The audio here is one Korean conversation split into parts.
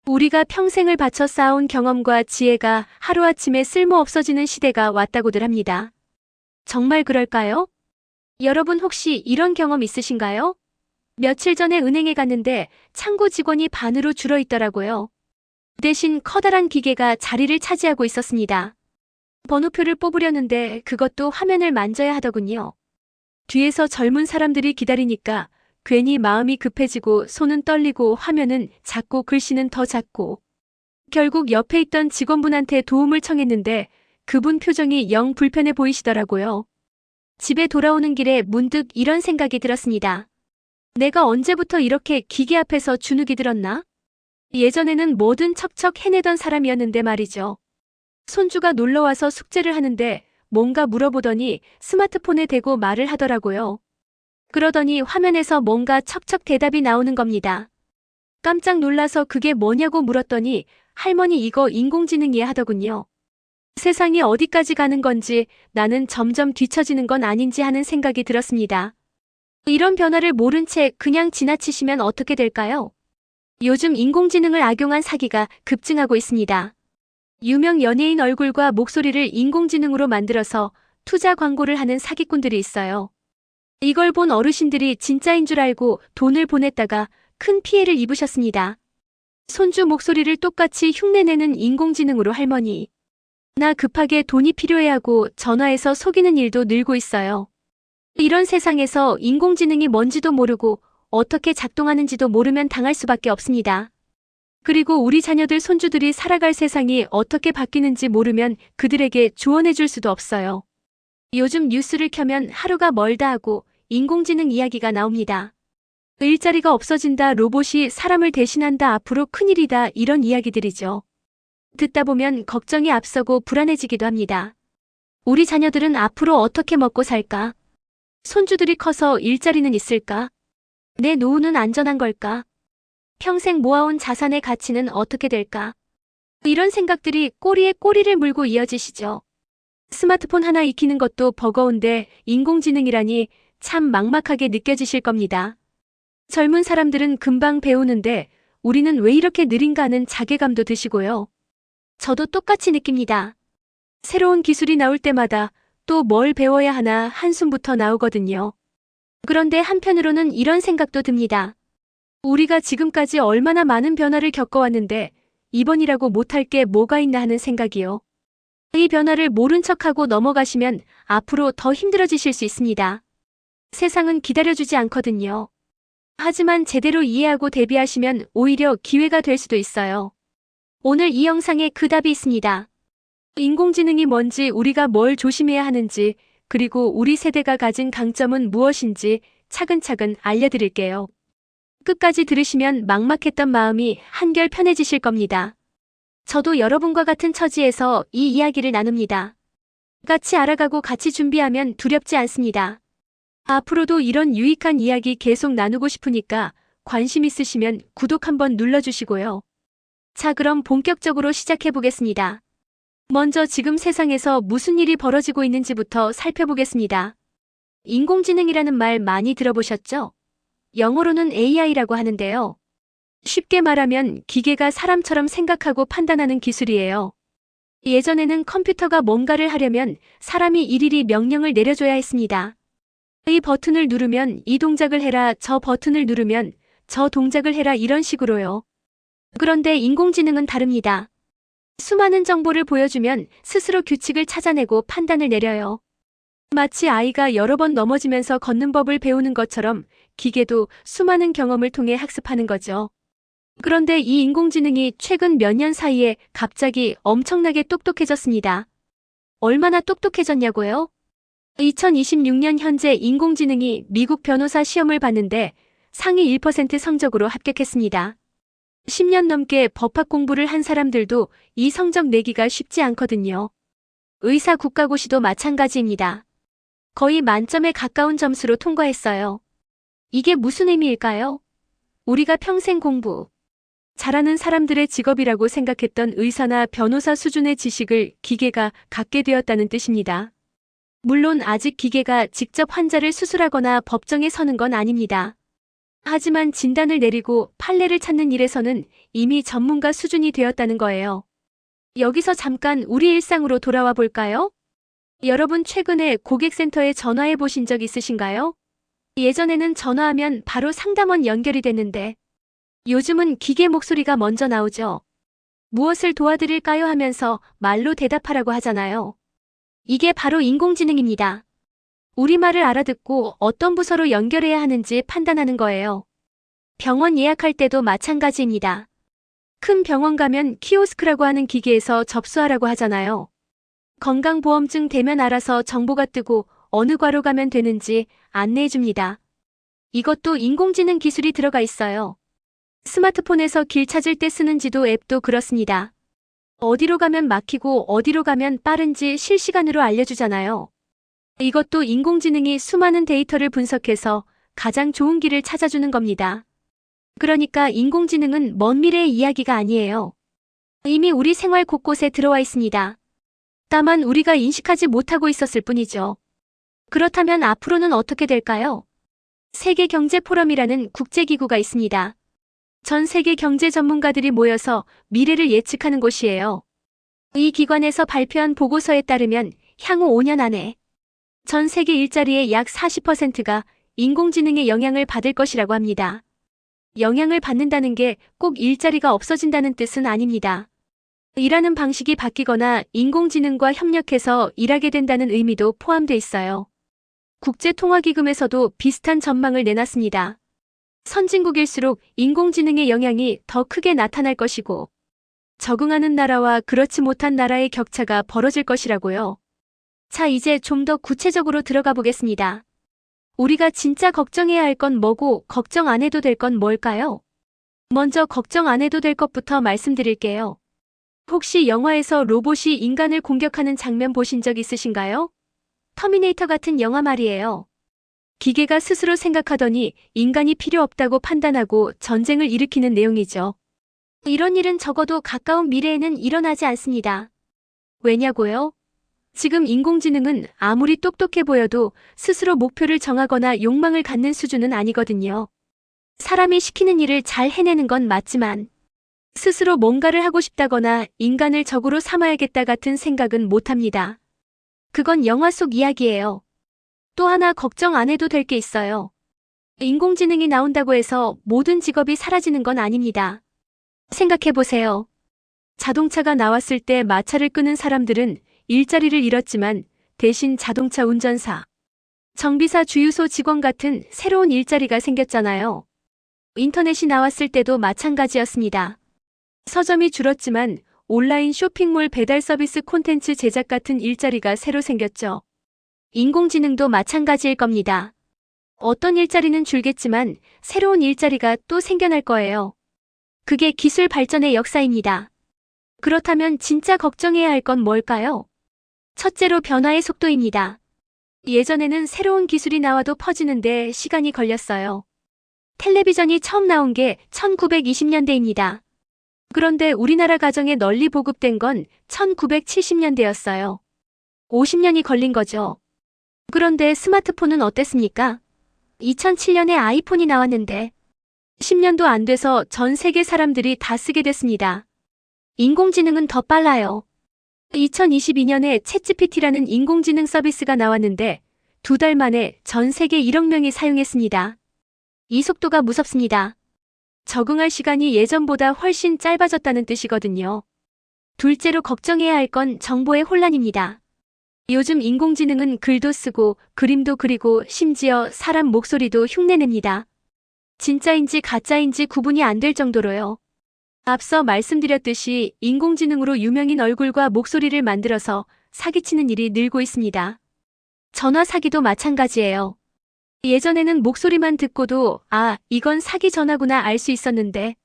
우리가 평생을 바쳐 쌓아온 경험과 지혜가 하루아침에 쓸모 없어지는 시대가 왔다고들 합니다. 정말 그럴까요? 여러분 혹시 이런 경험 있으신가요? 며칠 전에 은행에 갔는데 창구 직원이 반으로 줄어 있더라고요. 대신 커다란 기계가 자리를 차지하고 있었습니다. 번호표를 뽑으려는데 그것도 화면을 만져야 하더군요. 뒤에서 젊은 사람들이 기다리니까 괜히 마음이 급해지고 손은 떨리고 화면은 작고 글씨는 더 작고 결국 옆에 있던 직원분한테 도움을 청했는데 그분 표정이 영 불편해 보이시더라고요. 집에 돌아오는 길에 문득 이런 생각이 들었습니다. 내가 언제부터 이렇게 기계 앞에서 주눅이 들었나? 예전에는 뭐든 척척 해내던 사람이었는데 말이죠. 손주가 놀러와서 숙제를 하는데 뭔가 물어보더니 스마트폰에 대고 말을 하더라고요. 그러더니 화면에서 뭔가 척척 대답이 나오는 겁니다. 깜짝 놀라서 그게 뭐냐고 물었더니 할머니 이거 인공지능이야 하더군요. 세상이 어디까지 가는 건지 나는 점점 뒤처지는 건 아닌지 하는 생각이 들었습니다. 이런 변화를 모른 채 그냥 지나치시면 어떻게 될까요? 요즘 인공지능을 악용한 사기가 급증하고 있습니다. 유명 연예인 얼굴과 목소리를 인공지능으로 만들어서 투자 광고를 하는 사기꾼들이 있어요. 이걸 본 어르신들이 진짜인 줄 알고 돈을 보냈다가 큰 피해를 입으셨습니다. 손주 목소리를 똑같이 흉내내는 인공지능으로 할머니. 나 급하게 돈이 필요해 하고 전화해서 속이는 일도 늘고 있어요. 이런 세상에서 인공지능이 뭔지도 모르고 어떻게 작동하는지도 모르면 당할 수밖에 없습니다. 그리고 우리 자녀들 손주들이 살아갈 세상이 어떻게 바뀌는지 모르면 그들에게 조언해 줄 수도 없어요. 요즘 뉴스를 켜면 하루가 멀다 하고 인공지능 이야기가 나옵니다. 일자리가 없어진다, 로봇이 사람을 대신한다, 앞으로 큰일이다 이런 이야기들이죠. 듣다 보면 걱정이 앞서고 불안해지기도 합니다. 우리 자녀들은 앞으로 어떻게 먹고 살까? 손주들이 커서 일자리는 있을까? 내 노후는 안전한 걸까? 평생 모아온 자산의 가치는 어떻게 될까? 이런 생각들이 꼬리에 꼬리를 물고 이어지시죠. 스마트폰 하나 익히는 것도 버거운데 인공지능이라니 참 막막하게 느껴지실 겁니다. 젊은 사람들은 금방 배우는데 우리는 왜 이렇게 느린가 하는 자괴감도 드시고요. 저도 똑같이 느낍니다. 새로운 기술이 나올 때마다 또 뭘 배워야 하나 한숨부터 나오거든요. 그런데 한편으로는 이런 생각도 듭니다. 우리가 지금까지 얼마나 많은 변화를 겪어왔는데 이번이라고 못할 게 뭐가 있나 하는 생각이요. 이 변화를 모른 척하고 넘어가시면 앞으로 더 힘들어지실 수 있습니다. 세상은 기다려주지 않거든요. 하지만 제대로 이해하고 대비하시면 오히려 기회가 될 수도 있어요. 오늘 이 영상에 그 답이 있습니다. 인공지능이 뭔지, 우리가 뭘 조심해야 하는지, 그리고 우리 세대가 가진 강점은 무엇인지 차근차근 알려드릴게요. 끝까지 들으시면 막막했던 마음이 한결 편해지실 겁니다. 저도 여러분과 같은 처지에서 이 이야기를 나눕니다. 같이 알아가고 같이 준비하면 두렵지 않습니다. 앞으로도 이런 유익한 이야기 계속 나누고 싶으니까 관심 있으시면 구독 한번 눌러주시고요. 자, 그럼 본격적으로 시작해 보겠습니다. 먼저 지금 세상에서 무슨 일이 벌어지고 있는지부터 살펴보겠습니다. 인공지능이라는 말 많이 들어보셨죠? 영어로는 AI라고 하는데요. 쉽게 말하면 기계가 사람처럼 생각하고 판단하는 기술이에요. 예전에는 컴퓨터가 뭔가를 하려면 사람이 일일이 명령을 내려줘야 했습니다. 이 버튼을 누르면 이 동작을 해라, 저 버튼을 누르면 저 동작을 해라 이런 식으로요. 그런데 인공지능은 다릅니다. 수많은 정보를 보여주면 스스로 규칙을 찾아내고 판단을 내려요. 마치 아이가 여러 번 넘어지면서 걷는 법을 배우는 것처럼 기계도 수많은 경험을 통해 학습하는 거죠. 그런데 이 인공지능이 최근 몇 년 사이에 갑자기 엄청나게 똑똑해졌습니다. 얼마나 똑똑해졌냐고요? 2026년 현재 인공지능이 미국 변호사 시험을 봤는데 상위 1% 성적으로 합격했습니다. 10년 넘게 법학 공부를 한 사람들도 이 성적 내기가 쉽지 않거든요. 의사 국가고시도 마찬가지입니다. 거의 만점에 가까운 점수로 통과했어요. 이게 무슨 의미일까요? 우리가 평생 공부 잘하는 사람들의 직업이라고 생각했던 의사나 변호사 수준의 지식을 기계가 갖게 되었다는 뜻입니다. 물론 아직 기계가 직접 환자를 수술하거나 법정에 서는 건 아닙니다. 하지만 진단을 내리고 판례를 찾는 일에서는 이미 전문가 수준이 되었다는 거예요. 여기서 잠깐 우리 일상으로 돌아와 볼까요? 여러분 최근에 고객센터에 전화해 보신 적 있으신가요? 예전에는 전화하면 바로 상담원 연결이 됐는데 요즘은 기계 목소리가 먼저 나오죠. 무엇을 도와드릴까요 하면서 말로 대답하라고 하잖아요. 이게 바로 인공지능입니다. 우리말을 알아듣고 어떤 부서로 연결해야 하는지 판단하는 거예요. 병원 예약할 때도 마찬가지입니다. 큰 병원 가면 키오스크라고 하는 기계에서 접수하라고 하잖아요. 건강보험증 대면 알아서 정보가 뜨고 어느 과로 가면 되는지 안내해 줍니다. 이것도 인공지능 기술이 들어가 있어요. 스마트폰에서 길 찾을 때 쓰는 지도 앱도 그렇습니다. 어디로 가면 막히고 어디로 가면 빠른지 실시간으로 알려주잖아요. 이것도 인공지능이 수많은 데이터를 분석해서 가장 좋은 길을 찾아주는 겁니다. 그러니까 인공지능은 먼 미래의 이야기가 아니에요. 이미 우리 생활 곳곳에 들어와 있습니다. 다만 우리가 인식하지 못하고 있었을 뿐이죠. 그렇다면 앞으로는 어떻게 될까요? 세계경제포럼이라는 국제기구가 있습니다. 전 세계 경제 전문가들이 모여서 미래를 예측하는 곳이에요. 이 기관에서 발표한 보고서에 따르면 향후 5년 안에 전 세계 일자리의 약 40%가 인공지능의 영향을 받을 것이라고 합니다. 영향을 받는다는 게 꼭 일자리가 없어진다는 뜻은 아닙니다. 일하는 방식이 바뀌거나 인공지능과 협력해서 일하게 된다는 의미도 포함돼 있어요. 국제통화기금에서도 비슷한 전망을 내놨습니다. 선진국일수록 인공지능의 영향이 더 크게 나타날 것이고 적응하는 나라와 그렇지 못한 나라의 격차가 벌어질 것이라고요. 자, 이제 좀 더 구체적으로 들어가 보겠습니다. 우리가 진짜 걱정해야 할 건 뭐고 걱정 안 해도 될 건 뭘까요? 먼저 걱정 안 해도 될 것부터 말씀드릴게요. 혹시 영화에서 로봇이 인간을 공격하는 장면 보신 적 있으신가요? 터미네이터 같은 영화 말이에요. 기계가 스스로 생각하더니 인간이 필요 없다고 판단하고 전쟁을 일으키는 내용이죠. 이런 일은 적어도 가까운 미래에는 일어나지 않습니다. 왜냐고요? 지금 인공지능은 아무리 똑똑해 보여도 스스로 목표를 정하거나 욕망을 갖는 수준은 아니거든요. 사람이 시키는 일을 잘 해내는 건 맞지만 스스로 뭔가를 하고 싶다거나 인간을 적으로 삼아야겠다 같은 생각은 못합니다. 그건 영화 속 이야기예요. 또 하나 걱정 안 해도 될 게 있어요. 인공지능이 나온다고 해서 모든 직업이 사라지는 건 아닙니다. 생각해보세요. 자동차가 나왔을 때 마차를 끄는 사람들은 일자리를 잃었지만 대신 자동차 운전사, 정비사, 주유소 직원 같은 새로운 일자리가 생겼잖아요. 인터넷이 나왔을 때도 마찬가지였습니다. 서점이 줄었지만 온라인 쇼핑몰 배달 서비스 콘텐츠 제작 같은 일자리가 새로 생겼죠. 인공지능도 마찬가지일 겁니다. 어떤 일자리는 줄겠지만 새로운 일자리가 또 생겨날 거예요. 그게 기술 발전의 역사입니다. 그렇다면 진짜 걱정해야 할 건 뭘까요? 첫째로 변화의 속도입니다. 예전에는 새로운 기술이 나와도 퍼지는데 시간이 걸렸어요. 텔레비전이 처음 나온 게 1920년대입니다. 그런데 우리나라 가정에 널리 보급된 건 1970년대였어요. 50년이 걸린 거죠. 그런데 스마트폰은 어땠습니까? 2007년에 아이폰이 나왔는데 10년도 안 돼서 전 세계 사람들이 다 쓰게 됐습니다. 인공지능은 더 빨라요. 2022년에 챗GPT라는 인공지능 서비스가 나왔는데 2달 만에 전 세계 1억 명이 사용했습니다. 이 속도가 무섭습니다. 적응할 시간이 예전보다 훨씬 짧아졌다는 뜻이거든요. 둘째로 걱정해야 할 건 정보의 혼란입니다. 요즘 인공지능은 글도 쓰고 그림도 그리고 심지어 사람 목소리도 흉내냅니다. 진짜인지 가짜인지 구분이 안 될 정도로요. 앞서 말씀드렸듯이 인공지능으로 유명인 얼굴과 목소리를 만들어서 사기치는 일이 늘고 있습니다. 전화 사기도 마찬가지예요. 예전에는 목소리만 듣고도 이건 사기 전화구나 알 수 있었는데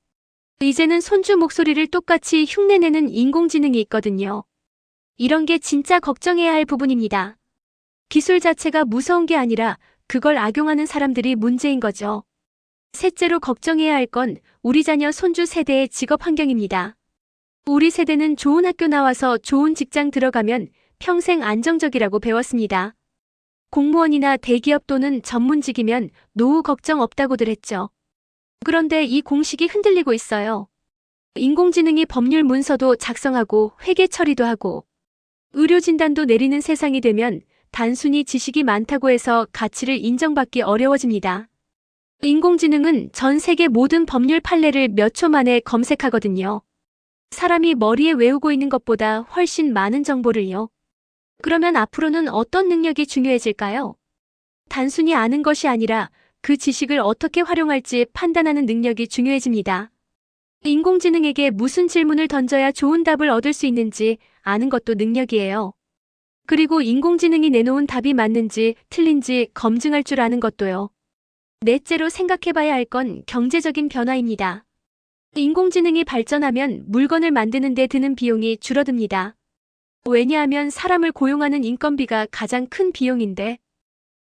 이제는 손주 목소리를 똑같이 흉내내는 인공지능이 있거든요. 이런 게 진짜 걱정해야 할 부분입니다. 기술 자체가 무서운 게 아니라 그걸 악용하는 사람들이 문제인 거죠. 셋째로 걱정해야 할 건 우리 자녀 손주 세대의 직업 환경입니다. 우리 세대는 좋은 학교 나와서 좋은 직장 들어가면 평생 안정적이라고 배웠습니다. 공무원이나 대기업 또는 전문직이면 노후 걱정 없다고들 했죠. 그런데 이 공식이 흔들리고 있어요. 인공지능이 법률 문서도 작성하고 회계 처리도 하고 의료 진단도 내리는 세상이 되면 단순히 지식이 많다고 해서 가치를 인정받기 어려워집니다. 인공지능은 전 세계 모든 법률 판례를 몇 초 만에 검색하거든요. 사람이 머리에 외우고 있는 것보다 훨씬 많은 정보를요. 그러면 앞으로는 어떤 능력이 중요해질까요? 단순히 아는 것이 아니라 그 지식을 어떻게 활용할지 판단하는 능력이 중요해집니다. 인공지능에게 무슨 질문을 던져야 좋은 답을 얻을 수 있는지 아는 것도 능력이에요. 그리고 인공지능이 내놓은 답이 맞는지 틀린지 검증할 줄 아는 것도요. 넷째로 생각해봐야 할 건 경제적인 변화입니다. 인공지능이 발전하면 물건을 만드는 데 드는 비용이 줄어듭니다. 왜냐하면 사람을 고용하는 인건비가 가장 큰 비용인데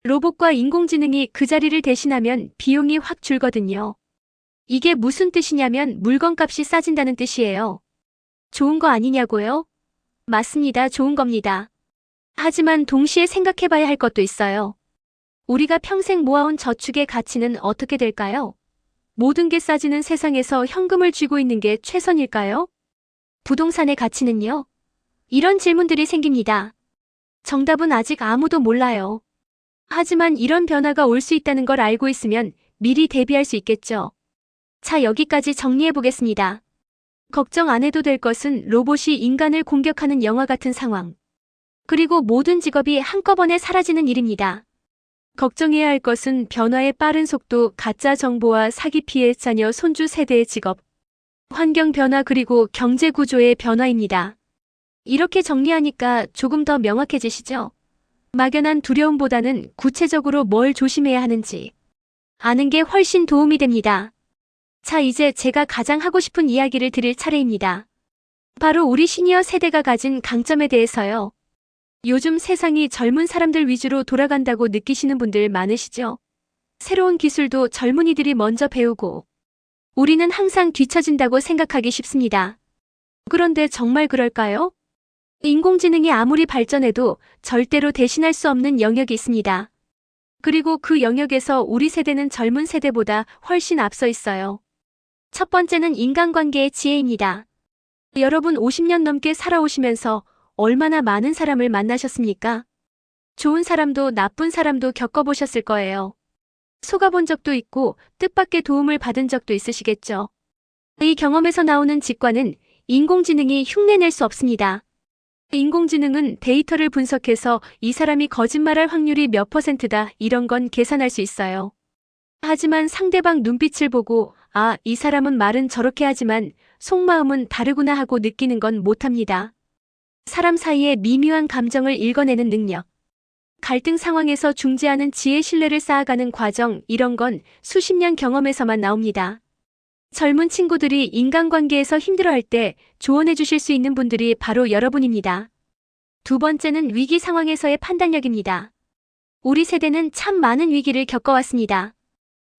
로봇과 인공지능이 그 자리를 대신하면 비용이 확 줄거든요. 이게 무슨 뜻이냐면 물건값이 싸진다는 뜻이에요. 좋은 거 아니냐고요? 맞습니다. 좋은 겁니다. 하지만 동시에 생각해봐야 할 것도 있어요. 우리가 평생 모아온 저축의 가치는 어떻게 될까요? 모든 게 싸지는 세상에서 현금을 쥐고 있는 게 최선일까요? 부동산의 가치는요? 이런 질문들이 생깁니다. 정답은 아직 아무도 몰라요. 하지만 이런 변화가 올 수 있다는 걸 알고 있으면 미리 대비할 수 있겠죠. 자, 여기까지 정리해 보겠습니다. 걱정 안 해도 될 것은 로봇이 인간을 공격하는 영화 같은 상황. 그리고 모든 직업이 한꺼번에 사라지는 일입니다. 걱정해야 할 것은 변화의 빠른 속도, 가짜 정보와 사기 피해, 자녀, 손주 세대의 직업, 환경 변화 그리고 경제 구조의 변화입니다. 이렇게 정리하니까 조금 더 명확해지시죠? 막연한 두려움보다는 구체적으로 뭘 조심해야 하는지 아는 게 훨씬 도움이 됩니다. 자, 이제 제가 가장 하고 싶은 이야기를 드릴 차례입니다. 바로 우리 시니어 세대가 가진 강점에 대해서요. 요즘 세상이 젊은 사람들 위주로 돌아간다고 느끼시는 분들 많으시죠? 새로운 기술도 젊은이들이 먼저 배우고 우리는 항상 뒤처진다고 생각하기 쉽습니다. 그런데 정말 그럴까요? 인공지능이 아무리 발전해도 절대로 대신할 수 없는 영역이 있습니다. 그리고 그 영역에서 우리 세대는 젊은 세대보다 훨씬 앞서 있어요. 첫 번째는 인간관계의 지혜입니다. 여러분 50년 넘게 살아오시면서 얼마나 많은 사람을 만나셨습니까? 좋은 사람도 나쁜 사람도 겪어보셨을 거예요. 속아본 적도 있고 뜻밖의 도움을 받은 적도 있으시겠죠. 이 경험에서 나오는 직관은 인공지능이 흉내낼 수 없습니다. 인공지능은 데이터를 분석해서 이 사람이 거짓말할 확률이 몇 %다 이런 건 계산할 수 있어요. 하지만 상대방 눈빛을 보고 아, 이 사람은 말은 저렇게 하지만 속마음은 다르구나 하고 느끼는 건 못합니다. 사람 사이의 미묘한 감정을 읽어내는 능력. 갈등 상황에서 중재하는 지혜 신뢰를 쌓아가는 과정 이런 건 수십 년 경험에서만 나옵니다. 젊은 친구들이 인간관계에서 힘들어할 때 조언해 주실 수 있는 분들이 바로 여러분입니다. 두 번째는 위기 상황에서의 판단력입니다. 우리 세대는 참 많은 위기를 겪어왔습니다.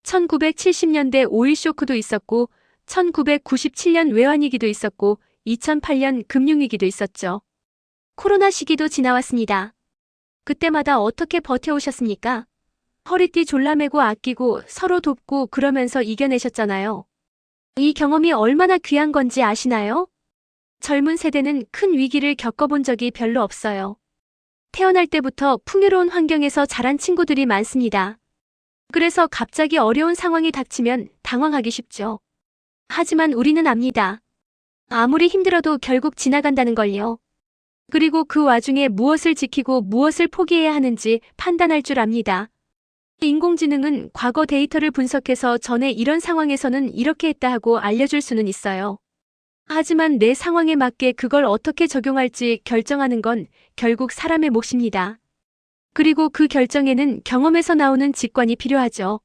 1970년대 오일 쇼크도 있었고 1997년 외환위기도 있었고 2008년 금융위기도 있었죠. 코로나 시기도 지나왔습니다. 그때마다 어떻게 버텨오셨습니까? 허리띠 졸라매고 아끼고 서로 돕고 그러면서 이겨내셨잖아요. 이 경험이 얼마나 귀한 건지 아시나요? 젊은 세대는 큰 위기를 겪어본 적이 별로 없어요. 태어날 때부터 풍요로운 환경에서 자란 친구들이 많습니다. 그래서 갑자기 어려운 상황이 닥치면 당황하기 쉽죠. 하지만 우리는 압니다. 아무리 힘들어도 결국 지나간다는 걸요. 그리고 그 와중에 무엇을 지키고 무엇을 포기해야 하는지 판단할 줄 압니다. 인공지능은 과거 데이터를 분석해서 전에 이런 상황에서는 이렇게 했다 하고 알려줄 수는 있어요. 하지만 내 상황에 맞게 그걸 어떻게 적용할지 결정하는 건 결국 사람의 몫입니다. 그리고 그 결정에는 경험에서 나오는 직관이 필요하죠.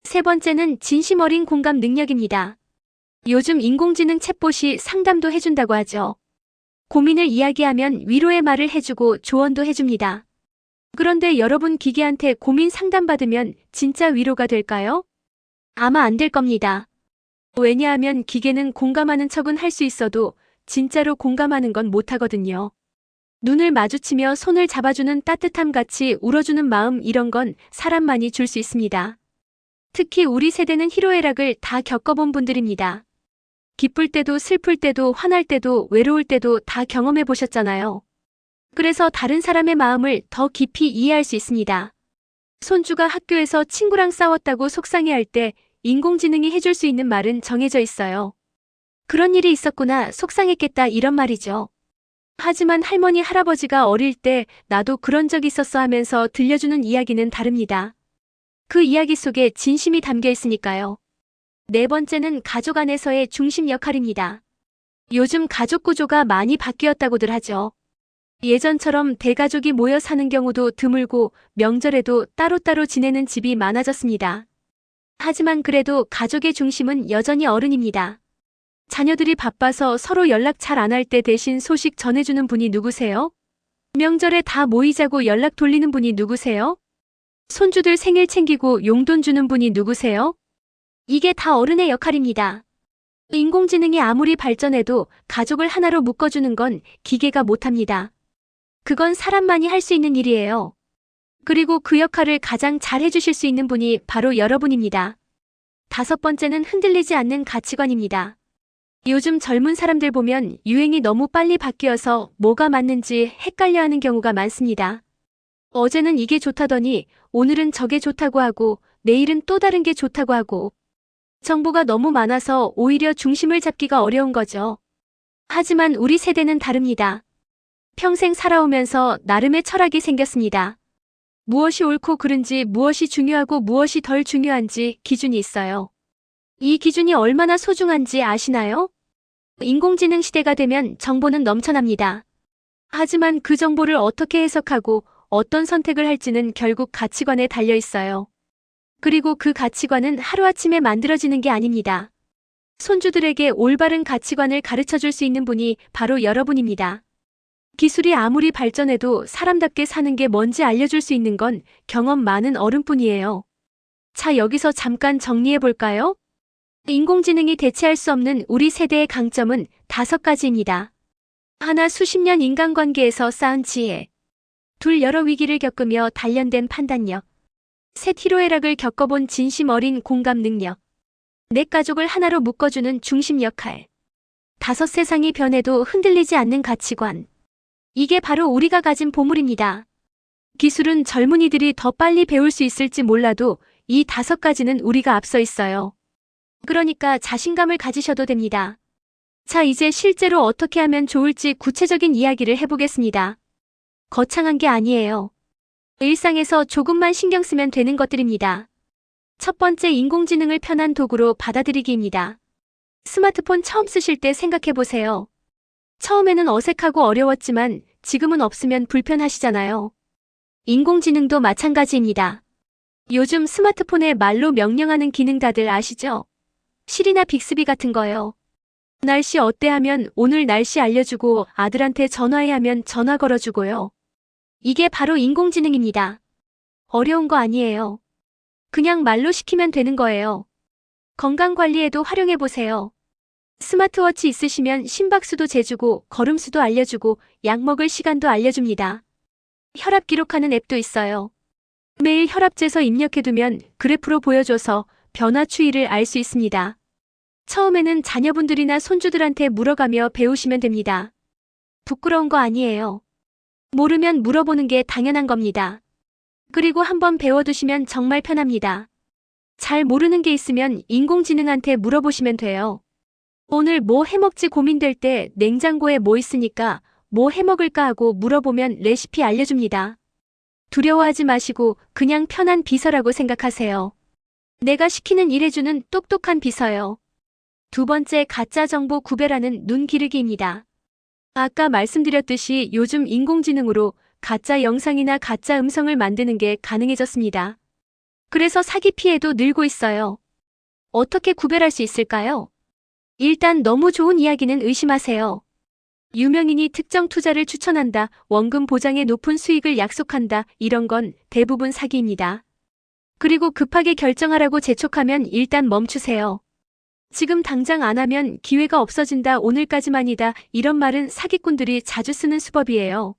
세 번째는 진심 어린 공감 능력입니다. 요즘 인공지능 챗봇이 상담도 해준다고 하죠. 고민을 이야기하면 위로의 말을 해주고 조언도 해줍니다. 그런데 여러분 기계한테 고민 상담받으면 진짜 위로가 될까요? 아마 안 될 겁니다. 왜냐하면 기계는 공감하는 척은 할 수 있어도 진짜로 공감하는 건 못하거든요. 눈을 마주치며 손을 잡아주는 따뜻함 같이 울어주는 마음 이런 건 사람만이 줄 수 있습니다. 특히 우리 세대는 희로애락을 다 겪어본 분들입니다. 기쁠 때도 슬플 때도 화날 때도 외로울 때도 다 경험해 보셨잖아요. 그래서 다른 사람의 마음을 더 깊이 이해할 수 있습니다. 손주가 학교에서 친구랑 싸웠다고 속상해할 때 인공지능이 해줄 수 있는 말은 정해져 있어요. 그런 일이 있었구나, 속상했겠다, 이런 말이죠. 하지만 할머니, 할아버지가 어릴 때 나도 그런 적 있었어 하면서 들려주는 이야기는 다릅니다. 그 이야기 속에 진심이 담겨 있으니까요. 네 번째는 가족 안에서의 중심 역할입니다. 요즘 가족 구조가 많이 바뀌었다고들 하죠. 예전처럼 대가족이 모여 사는 경우도 드물고 명절에도 따로따로 지내는 집이 많아졌습니다. 하지만 그래도 가족의 중심은 여전히 어른입니다. 자녀들이 바빠서 서로 연락 잘 안 할 때 대신 소식 전해주는 분이 누구세요? 명절에 다 모이자고 연락 돌리는 분이 누구세요? 손주들 생일 챙기고 용돈 주는 분이 누구세요? 이게 다 어른의 역할입니다. 인공지능이 아무리 발전해도 가족을 하나로 묶어주는 건 기계가 못합니다. 그건 사람만이 할 수 있는 일이에요. 그리고 그 역할을 가장 잘 해주실 수 있는 분이 바로 여러분입니다. 다섯 번째는 흔들리지 않는 가치관입니다. 요즘 젊은 사람들 보면 유행이 너무 빨리 바뀌어서 뭐가 맞는지 헷갈려하는 경우가 많습니다. 어제는 이게 좋다더니 오늘은 저게 좋다고 하고 내일은 또 다른 게 좋다고 하고 정보가 너무 많아서 오히려 중심을 잡기가 어려운 거죠. 하지만 우리 세대는 다릅니다. 평생 살아오면서 나름의 철학이 생겼습니다. 무엇이 옳고 그른지, 무엇이 중요하고 무엇이 덜 중요한지 기준이 있어요. 이 기준이 얼마나 소중한지 아시나요? 인공지능 시대가 되면 정보는 넘쳐납니다. 하지만 그 정보를 어떻게 해석하고 어떤 선택을 할지는 결국 가치관에 달려 있어요. 그리고 그 가치관은 하루아침에 만들어지는 게 아닙니다. 손주들에게 올바른 가치관을 가르쳐줄 수 있는 분이 바로 여러분입니다. 기술이 아무리 발전해도 사람답게 사는 게 뭔지 알려줄 수 있는 건 경험 많은 어른뿐이에요. 자, 여기서 잠깐 정리해 볼까요? 인공지능이 대체할 수 없는 우리 세대의 강점은 5가지입니다. 하나, 수십 년 인간관계에서 쌓은 지혜. 둘, 여러 위기를 겪으며 단련된 판단력. 셋, 희로애락을 겪어본 진심 어린 공감 능력. 넷, 가족을 하나로 묶어주는 중심 역할. 다섯, 세상이 변해도 흔들리지 않는 가치관. 이게 바로 우리가 가진 보물입니다. 기술은 젊은이들이 더 빨리 배울 수 있을지 몰라도 이 5가지는 우리가 앞서 있어요. 그러니까 자신감을 가지셔도 됩니다. 자, 이제 실제로 어떻게 하면 좋을지 구체적인 이야기를 해보겠습니다. 거창한 게 아니에요. 일상에서 조금만 신경 쓰면 되는 것들입니다. 첫 번째, 인공지능을 편한 도구로 받아들이기입니다. 스마트폰 처음 쓰실 때 생각해보세요. 처음에는 어색하고 어려웠지만 지금은 없으면 불편하시잖아요. 인공지능도 마찬가지입니다. 요즘 스마트폰에 말로 명령하는 기능 다들 아시죠? 시리나 빅스비 같은 거요. 날씨 어때 하면 오늘 날씨 알려주고 아들한테 전화해 하면 전화 걸어주고요. 이게 바로 인공지능입니다. 어려운 거 아니에요. 그냥 말로 시키면 되는 거예요. 건강관리에도 활용해보세요. 스마트워치 있으시면 심박수도 재주고 걸음수도 알려주고 약 먹을 시간도 알려줍니다. 혈압 기록하는 앱도 있어요. 매일 혈압재서 입력해두면 그래프로 보여줘서 변화 추이를 알 수 있습니다. 처음에는 자녀분들이나 손주들한테 물어가며 배우시면 됩니다. 부끄러운 거 아니에요. 모르면 물어보는 게 당연한 겁니다. 그리고 한번 배워두시면 정말 편합니다. 잘 모르는 게 있으면 인공지능한테 물어보시면 돼요. 오늘 뭐 해먹지 고민될 때 냉장고에 뭐 있으니까 뭐 해먹을까 하고 물어보면 레시피 알려줍니다. 두려워하지 마시고 그냥 편한 비서라고 생각하세요. 내가 시키는 일 해주는 똑똑한 비서요. 두 번째, 가짜 정보 구별하는 눈 기르기입니다. 아까 말씀드렸듯이 요즘 인공지능으로 가짜 영상이나 가짜 음성을 만드는 게 가능해졌습니다. 그래서 사기 피해도 늘고 있어요. 어떻게 구별할 수 있을까요? 일단 너무 좋은 이야기는 의심하세요. 유명인이 특정 투자를 추천한다, 원금 보장의 높은 수익을 약속한다, 이런 건 대부분 사기입니다. 그리고 급하게 결정하라고 재촉하면 일단 멈추세요. 지금 당장 안 하면 기회가 없어진다, 오늘까지만이다, 이런 말은 사기꾼들이 자주 쓰는 수법이에요.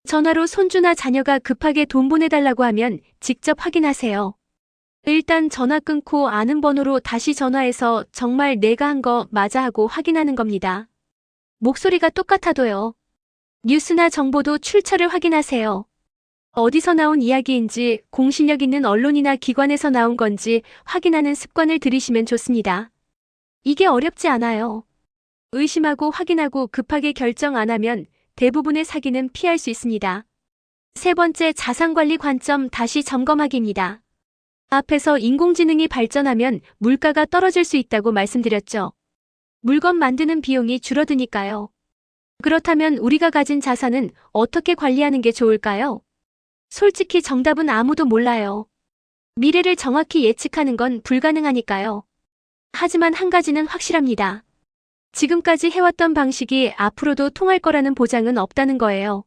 전화로 손주나 자녀가 급하게 돈 보내달라고 하면 직접 확인하세요. 일단 전화 끊고 아는 번호로 다시 전화해서 정말 내가 한 거 맞아 하고 확인하는 겁니다. 목소리가 똑같아도요. 뉴스나 정보도 출처를 확인하세요. 어디서 나온 이야기인지 공신력 있는 언론이나 기관에서 나온 건지 확인하는 습관을 들이시면 좋습니다. 이게 어렵지 않아요. 의심하고 확인하고 급하게 결정 안 하면 대부분의 사기는 피할 수 있습니다. 세 번째, 자산관리 관점 다시 점검하기입니다. 앞에서 인공지능이 발전하면 물가가 떨어질 수 있다고 말씀드렸죠. 물건 만드는 비용이 줄어드니까요. 그렇다면 우리가 가진 자산은 어떻게 관리하는 게 좋을까요? 솔직히 정답은 아무도 몰라요. 미래를 정확히 예측하는 건 불가능하니까요. 하지만 한 가지는 확실합니다. 지금까지 해왔던 방식이 앞으로도 통할 거라는 보장은 없다는 거예요.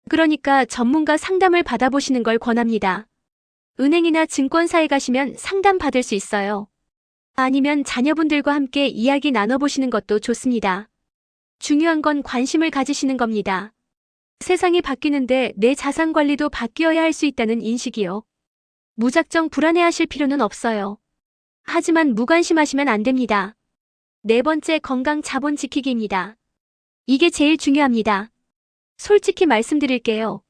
그러니까 전문가 상담을 받아보시는 걸 권합니다. 은행이나 증권사에 가시면 상담 받을 수 있어요. 아니면 자녀분들과 함께 이야기 나눠보시는 것도 좋습니다. 중요한 건 관심을 가지시는 겁니다. 세상이 바뀌는데 내 자산 관리도 바뀌어야 할 수 있다는 인식이요. 무작정 불안해하실 필요는 없어요. 하지만 무관심하시면 안 됩니다. 네 번째, 건강 자본 지키기입니다. 이게 제일 중요합니다. 솔직히 말씀드릴게요.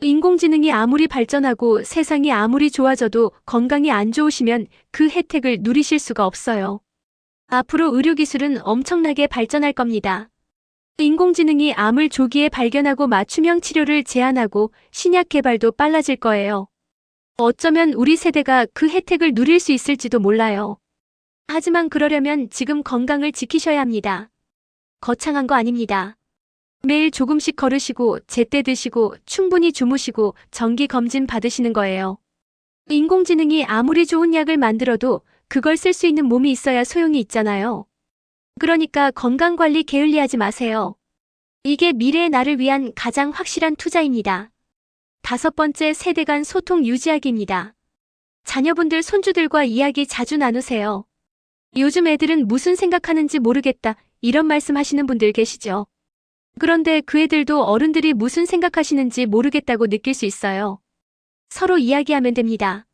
인공지능이 아무리 발전하고 세상이 아무리 좋아져도 건강이 안 좋으시면 그 혜택을 누리실 수가 없어요. 앞으로 의료기술은 엄청나게 발전할 겁니다. 인공지능이 암을 조기에 발견하고 맞춤형 치료를 제안하고 신약 개발도 빨라질 거예요. 어쩌면 우리 세대가 그 혜택을 누릴 수 있을지도 몰라요. 하지만 그러려면 지금 건강을 지키셔야 합니다. 거창한 거 아닙니다. 매일 조금씩 걸으시고 제때 드시고 충분히 주무시고 정기 검진 받으시는 거예요. 인공지능이 아무리 좋은 약을 만들어도 그걸 쓸 수 있는 몸이 있어야 소용이 있잖아요. 그러니까 건강관리 게을리하지 마세요. 이게 미래의 나를 위한 가장 확실한 투자입니다. 다섯 번째, 세대 간 소통 유지하기입니다. 자녀분들, 손주들과 이야기 자주 나누세요. 요즘 애들은 무슨 생각하는지 모르겠다, 이런 말씀 하시는 분들 계시죠? 그런데 그 애들도 어른들이 무슨 생각하시는지 모르겠다고 느낄 수 있어요. 서로 이야기하면 됩니다.